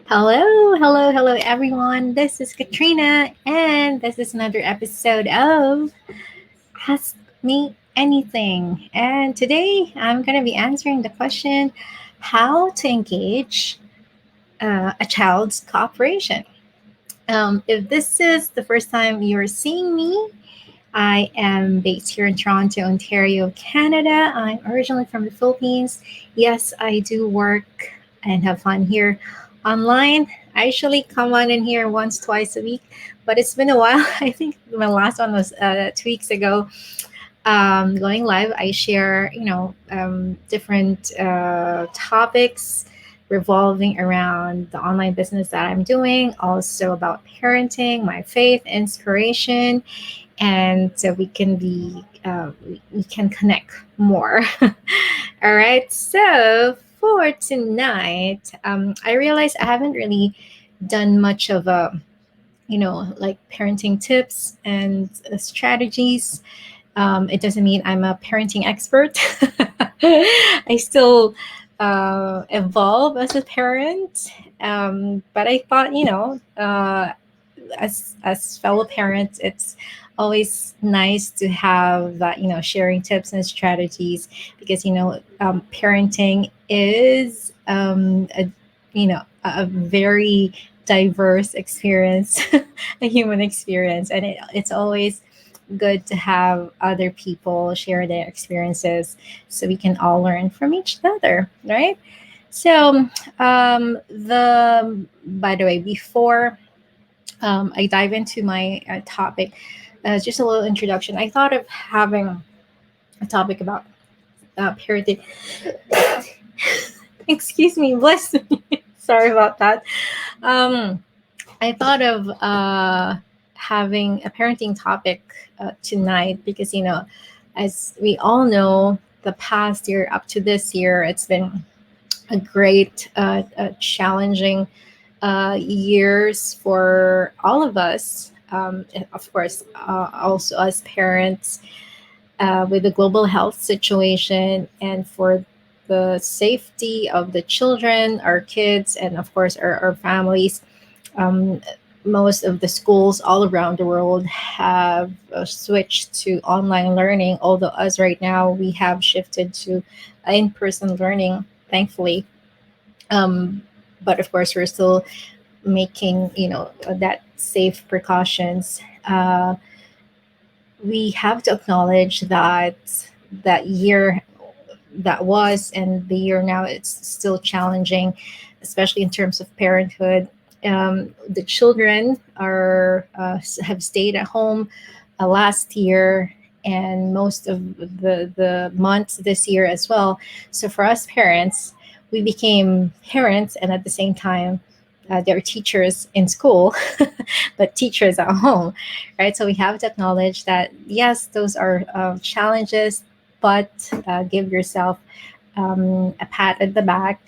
Hello, hello, hello, everyone. This is Katrina, and this is another episode of Ask Me Anything. And today I'm going to be answering the question how to engage a child's cooperation. If this is the first time you're seeing me, I am based here in Toronto, Ontario, Canada. I'm originally from the Philippines. Yes, I do work and have fun here online. I usually come on in here once, twice a week, but it's been a while. I think my last one was 2 weeks ago. Going live, I share, different topics revolving around the online business that I'm doing, also about parenting, my faith, inspiration, and so we can connect more. All right, so for tonight, I realized I haven't really done much of a like parenting tips and strategies. It doesn't mean I'm a parenting expert. I still evolve as a parent, but I thought as fellow parents, it's always nice to have that sharing tips and strategies because parenting is a very diverse experience, a human experience, and it's always good to have other people share their experiences so we can all learn from each other, right? So the by the way, before I dive into my topic, just a little introduction. I thought of having a topic about parenting. Excuse me, bless me. Sorry about that. Um, I thought of having a parenting topic tonight because, as we all know, the past year up to this year, it's been a great, challenging years for all of us. Of course, also as parents, with the global health situation and for the safety of the children, our kids, and of course our families. Um, Most of the schools all around the world have switched to online learning, although us right now we have shifted to in-person learning, thankfully. Um, but of course, we're still making that safe precautions. We have to acknowledge that that year that was and the year now it's still challenging, especially in terms of parenthood. The children are have stayed at home last year and most of the months this year as well. So for us parents, we became parents and at the same time they're teachers in school, but teachers at home, right? So we have to acknowledge that yes, those are challenges, but give yourself a pat at the back,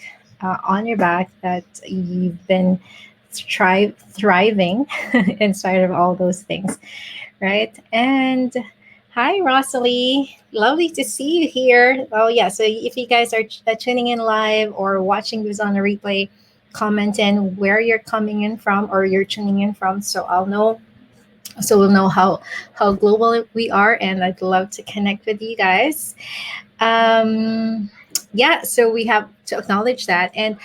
on your back, that you've been thriving in spite of all those things, right? And hi, Rosalie. Lovely to see you here. Oh, yeah. So if you guys are tuning in live or watching this on a replay, comment in where you're coming in from or you're tuning in from, so I'll know. So we'll know how global we are, and I'd love to connect with you guys. Yeah, so we have to acknowledge that, and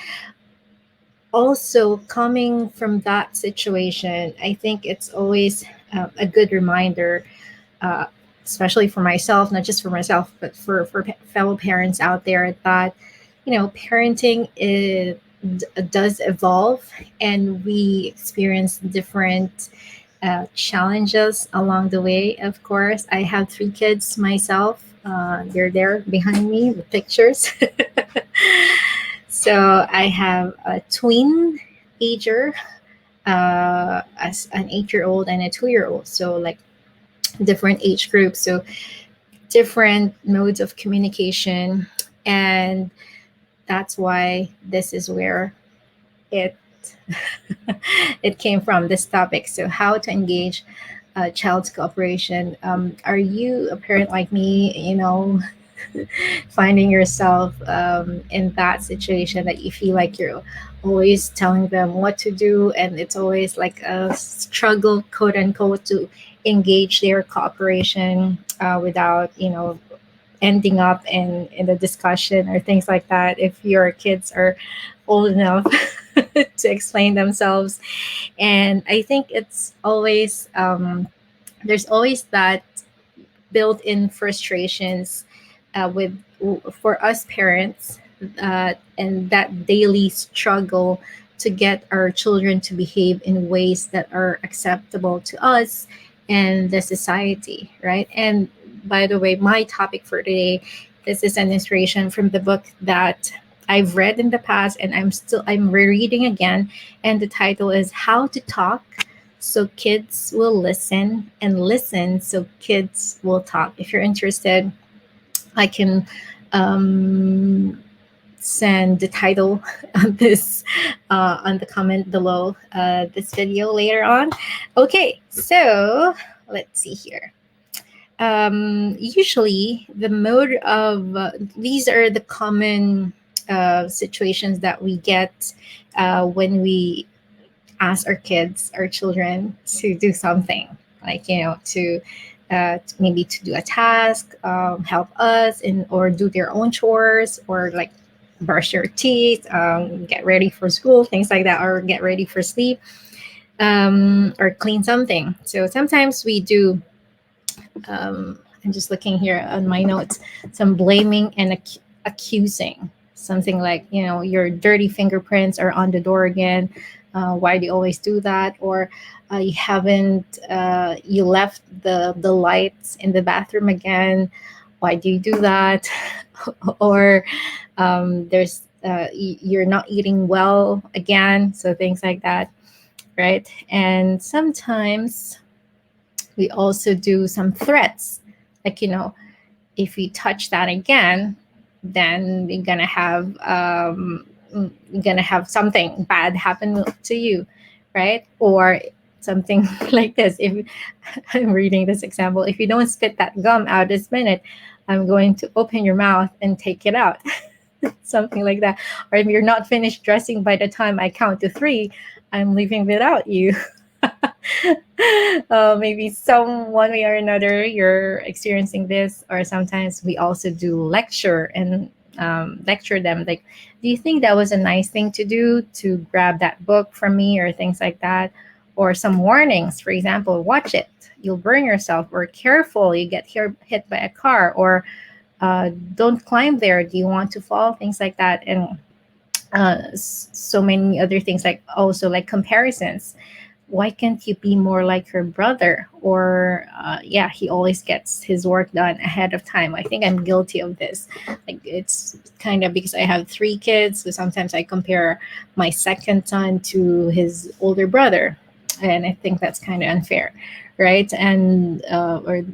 also coming from that situation, I think it's always a good reminder, uh, especially for myself, not just for myself, but for fellow parents out there, that parenting does evolve, and we experience different challenges along the way. Of course, I have 3 kids myself. They're there behind me, the pictures. So I have a twin ager, as an 8-year old and a 2-year old. So like different age groups. So different modes of communication, and that's why this is where it it came from, this topic. So how to engage child's cooperation. Are you a parent like me, finding yourself in that situation that you feel like you're always telling them what to do, and it's always like a struggle, quote unquote, to engage their cooperation without, ending up in the discussion or things like that, if your kids are old enough to explain themselves. And I think it's always there's always that built-in frustrations with for us parents, and that daily struggle to get our children to behave in ways that are acceptable to us and the society, right? And by the way, my topic for today, this is an inspiration from the book that I've read in the past, and I'm rereading again, and the title is How to Talk So Kids Will Listen, and Listen So Kids Will Talk. If you're interested, I can um, send the title on the comment below this video later on. Okay, so let's see here. Usually, the mode of these are the common situations that we get when we ask our kids, our children, to do something, like, maybe to do a task, help us, or do their own chores, or like brush your teeth, get ready for school, things like that, or get ready for sleep, or clean something. So sometimes we do. I'm just looking here on my notes. Some blaming and accusing. Something like, your dirty fingerprints are on the door again. Why do you always do that? Or you haven't, you left the lights in the bathroom again. Why do you do that? Or you're not eating well again. So things like that, right? And sometimes we also do some threats, like, if you touch that again, then you're gonna have something bad happen to you, right? Or something like this. If I'm reading this example, if you don't spit that gum out this minute, I'm going to open your mouth and take it out. Something like that. Or if you're not finished dressing by the time I count to three, I'm leaving without you. Maybe some one way or another you're experiencing this. Or sometimes we also do lecture and lecture them, like, do you think that was a nice thing to do, to grab that book from me, or things like that. Or some warnings, for example, watch it, you'll burn yourself, or careful, you get hit by a car, or don't climb there, do you want to fall, things like that. And so many other things, like also like comparisons. Why can't you be more like her brother? Or yeah, he always gets his work done ahead of time. I think I'm guilty of this. Like, it's kind of because I have three kids, so sometimes I compare my second son to his older brother, and I think that's kind of unfair, right? And or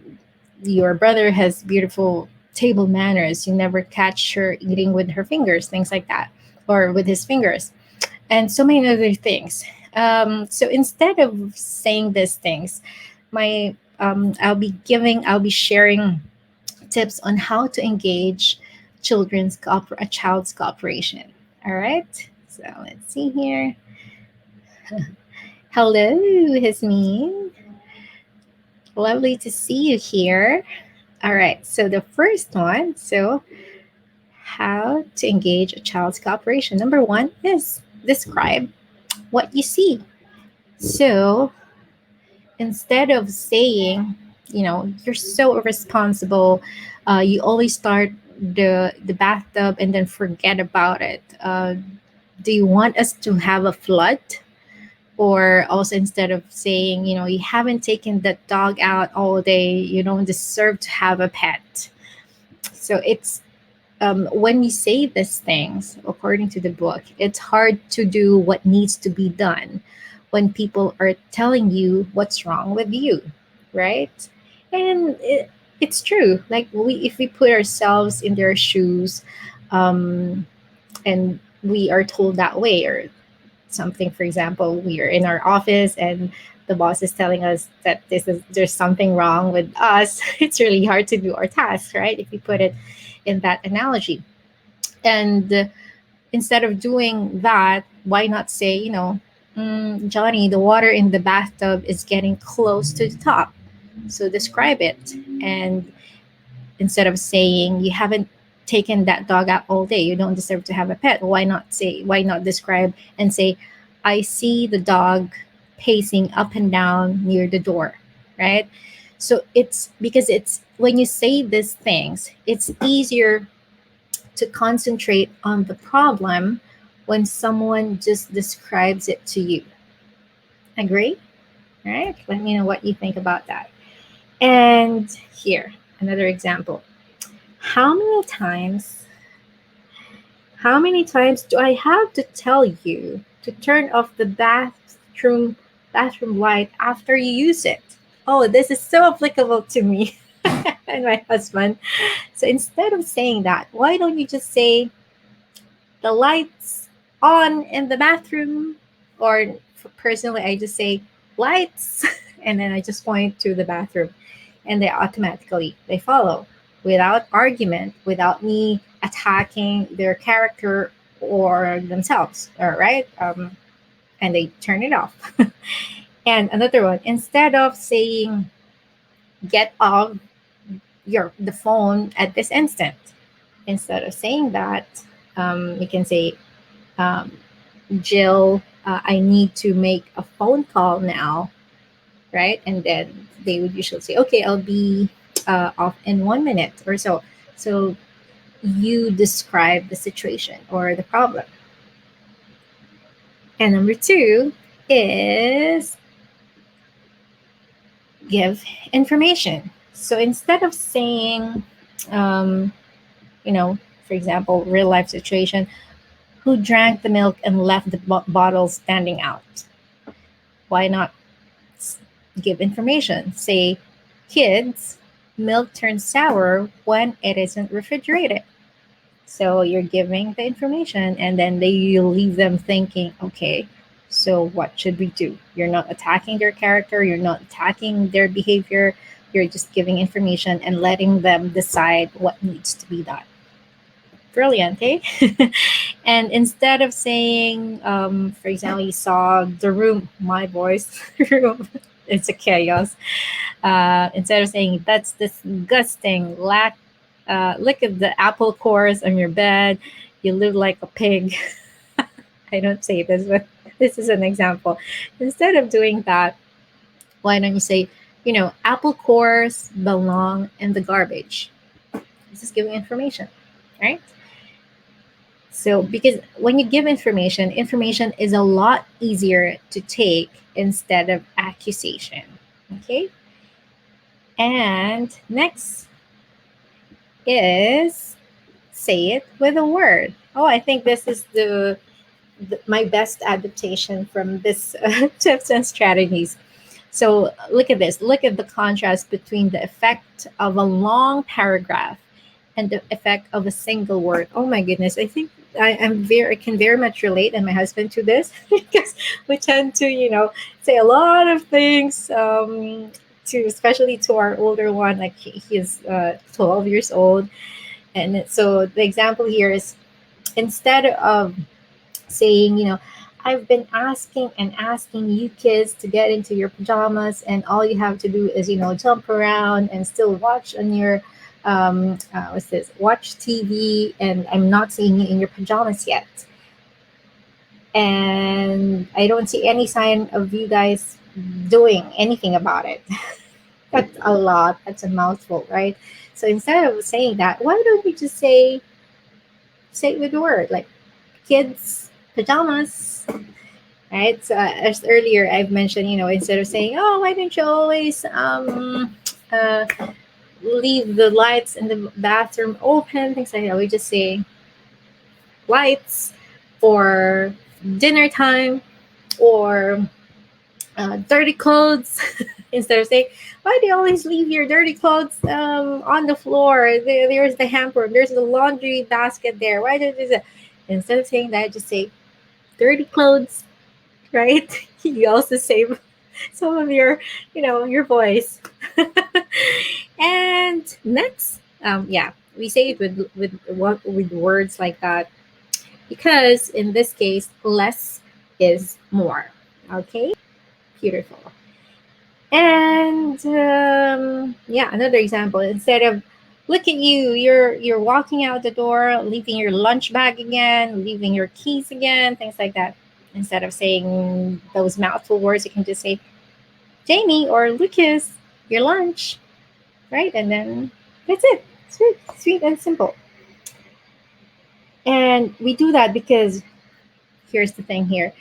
your brother has beautiful table manners, you never catch her eating with her fingers, things like that, or with his fingers, and so many other things. So instead of saying these things, I'll be sharing tips on how to engage a child's cooperation. All right. So let's see here. Hello, Hismeen. Lovely to see you here. All right. So the first one. So how to engage a child's cooperation. Number one is describe what you see. So instead of saying, you're so irresponsible, you always start the bathtub and then forget about it. Do you want us to have a flood? Or also, instead of saying, you haven't taken the dog out all day, you don't deserve to have a pet. So it's when you say these things, according to the book, it's hard to do what needs to be done when people are telling you what's wrong with you, right? And it's true. Like, if we put ourselves in their shoes, um, and we are told that way, or something, for example, we are in our office and the boss is telling us that there's something wrong with us. It's really hard to do our tasks, right? If we put it in that analogy. And instead of doing that, why not say, Johnny, the water in the bathtub is getting close to the top. So describe it. And instead of saying you haven't taken that dog out all day, you don't deserve to have a pet, why not describe and say, I see the dog pacing up and down near the door, right? So it's because it's when you say these things, it's easier to concentrate on the problem when someone just describes it to you. Agree? Right? Let me know what you think about that. And here, another example. How many times how many times do I have to tell you to turn off the bathroom light after you use it? Oh, this is so applicable to me and my husband. So instead of saying that, why don't you just say the lights on in the bathroom? Or personally, I just say lights and then I just point to the bathroom and they follow without argument, without me attacking their character or themselves. All right. And they turn it off. And another one, instead of saying get off the phone at this instant, instead of saying that, you can say, um, Jill, I need to make a phone call now, right? And then they would usually say, okay, I'll be off in 1 minute or so. So you describe the situation or the problem. And number two is give information. So instead of saying, um, you know, for example, real life situation, who drank the milk and left the bottle standing out? Why not give information? Say, kids, milk turns sour when it isn't refrigerated. So you're giving the information, and then you leave them thinking, okay, so what should we do? You're not attacking their character, you're not attacking their behavior, you're just giving information and letting them decide what needs to be done. Brilliant, eh? And instead of saying, for example, you saw the room, my boy's room, it's a chaos. Instead of saying that's disgusting, look at the apple cores on your bed, you live like a pig. I don't say this, but this is an example. Instead of doing that, why don't you say, apple cores belong in the garbage? This is giving information, right? So, because when you give information, information is a lot easier to take instead of accusation. Okay? And next is say it with a word. Oh, I think this is my best adaptation from this tips and strategies. So look at this. Look at the contrast between the effect of a long paragraph and the effect of a single word. Oh my goodness! I think I can very much relate, and my husband to this because we tend to say a lot of things. To especially to our older one, like he is 12 years old, and so the example here is instead of saying, I've been asking and asking you kids to get into your pajamas, and all you have to do is, jump around and still watch on your, what's this, watch TV, and I'm not seeing you in your pajamas yet. And I don't see any sign of you guys doing anything about it. That's a lot. That's a mouthful, right? So instead of saying that, why don't we just say it with the word like kids pajamas, right? So as earlier I've mentioned, instead of saying, oh, why don't you always uh, leave the lights in the bathroom open, things like that, we just say lights, or dinner time, or dirty clothes. Instead of saying, why do you always leave your dirty clothes on the floor? There's the hamper, there's the laundry basket there, why do you do that? Instead of saying that, just say dirty clothes, right? You also save some of your voice. And next, yeah, We say it with words like that because in this case, less is more. Okay, beautiful. And yeah, another example. Instead of look at you, you're walking out the door, leaving your lunch bag again, leaving your keys again, things like that. Instead of saying those mouthful words, you can just say Jamie or Lucas, your lunch, right? And then that's it. Sweet, sweet and simple. And we do that because here's the thing here.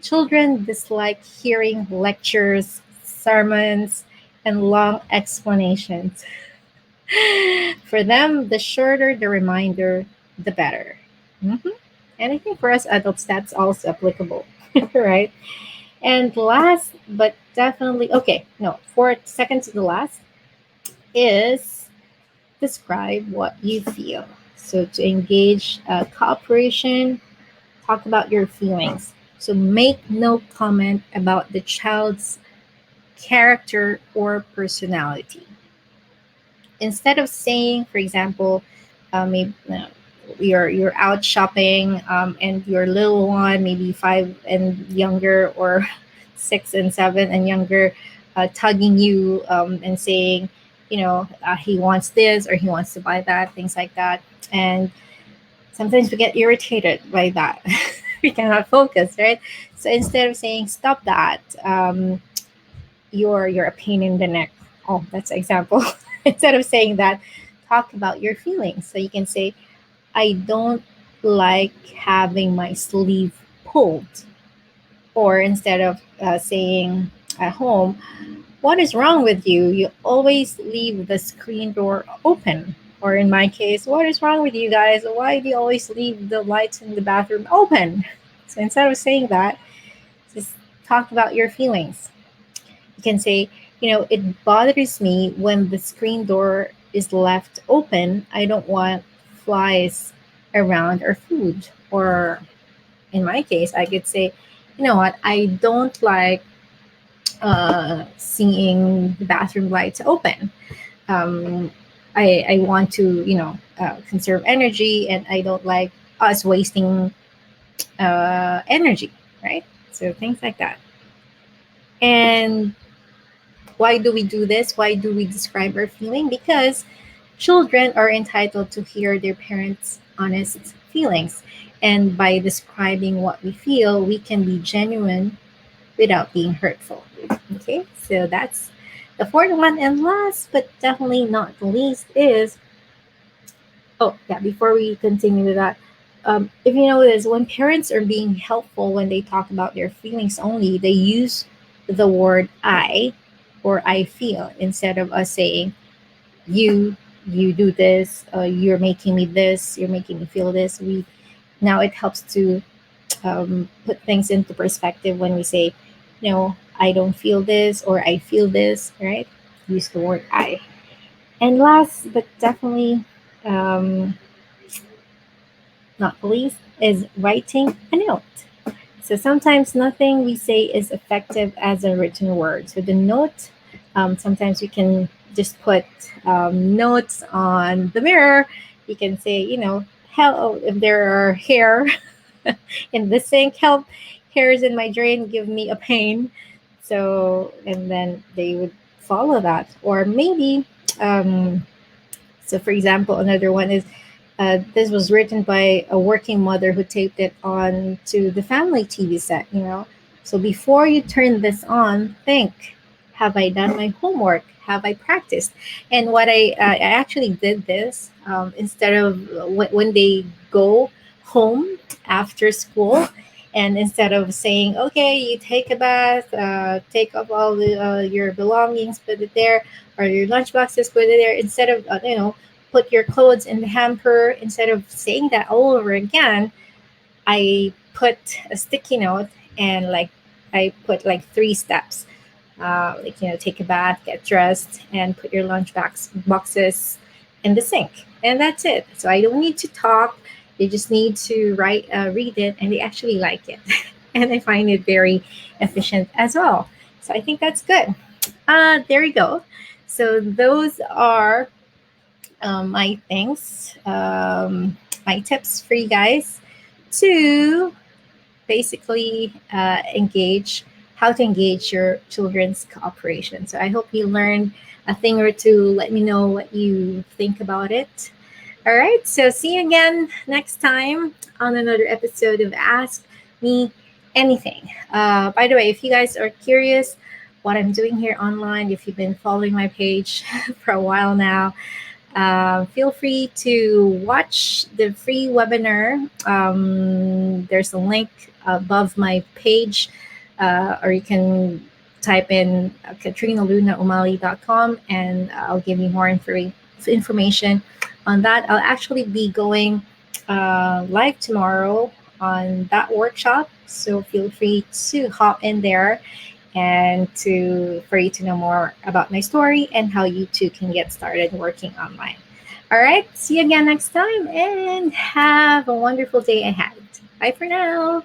Children dislike hearing lectures, sermons, and long explanations. For them, the shorter the reminder, the better. Mhm. And I think for us adults, that's also applicable, right? And last, but definitely, okay, no, fourth, second to the last is describe what you feel. So to engage cooperation, talk about your feelings. So make no comment about the child's character or personality. Instead of saying, for example, maybe you're out shopping and your little one, maybe 5 and younger, or 6 and 7 and younger, tugging you and saying, he wants this or he wants to buy that, things like that. And sometimes we get irritated by that. We cannot focus, right? So instead of saying stop that, you're a pain in the neck. Oh, that's an example. Instead of saying that, talk about your feelings. So you can say, I don't like having my sleeve pulled. Or instead of saying at home, what is wrong with you? You always leave the screen door open. Or in my case, what is wrong with you guys? Why do you always leave the lights in the bathroom open? So instead of saying that, just talk about your feelings. You can say, it bothers me when the screen door is left open. I don't want flies around our food. Or in my case, I could say, you know what, I don't like seeing the bathroom lights open. Um, I want to, conserve energy, and I don't like us wasting energy, right? So things like that. And why do we do this? Why do we describe our feeling? Because children are entitled to hear their parents' honest feelings. And by describing what we feel, we can be genuine without being hurtful. Okay, so that's the fourth one. And last but definitely not the least is, oh, yeah, before we continue with that, if you notice, when parents are being helpful, when they talk about their feelings only, they use the word I or I feel instead of us saying you you do this, you're making me this, you're making me feel this. We Now it helps to put things into perspective when we say, I don't feel this or I feel this, right? Use the word I. And last but definitely um, not least is writing a note. So sometimes nothing we say is effective as a written word. So the note, sometimes we can just put notes on the mirror. You can say, help if there are hair in the sink, help, hairs in my drain, give me a pain. So, and then they would follow that. Or maybe, so for example, another one is this was written by a working mother who taped it on to the family TV set. So before you turn this on, think, have I done my homework? Have I practiced? And what I actually did this instead of when they go home after school, and instead of saying, okay, you take a bath, take off all your belongings, put it there, or your lunch boxes, put it there, instead of, put your clothes in the hamper, instead of saying that all over again, I put a sticky note, and like I put like 3 steps. Like, take a bath, get dressed, and put your lunch boxes in the sink. And that's it. So I don't need to talk. They just need to read it, and they actually like it. And I find it very efficient as well. So I think that's good. There you go. So those are my things, my tips for you guys to basically engage how to engage your children's cooperation. So I hope you learned a thing or two. Let me know what you think about it. All right, so see you again next time on another episode of Ask Me Anything. By the way, if you guys are curious what I'm doing here online, if you've been following my page for a while now, feel free to watch the free webinar. There's a link above my page, or you can type in KatrinaLunaUmali.com and I'll give you more information on that. I'll actually be going live tomorrow on that workshop, so feel free to hop in there and to for you to know more about my story and how you too can get started working online. All right, see you again next time and have a wonderful day ahead. Bye for now.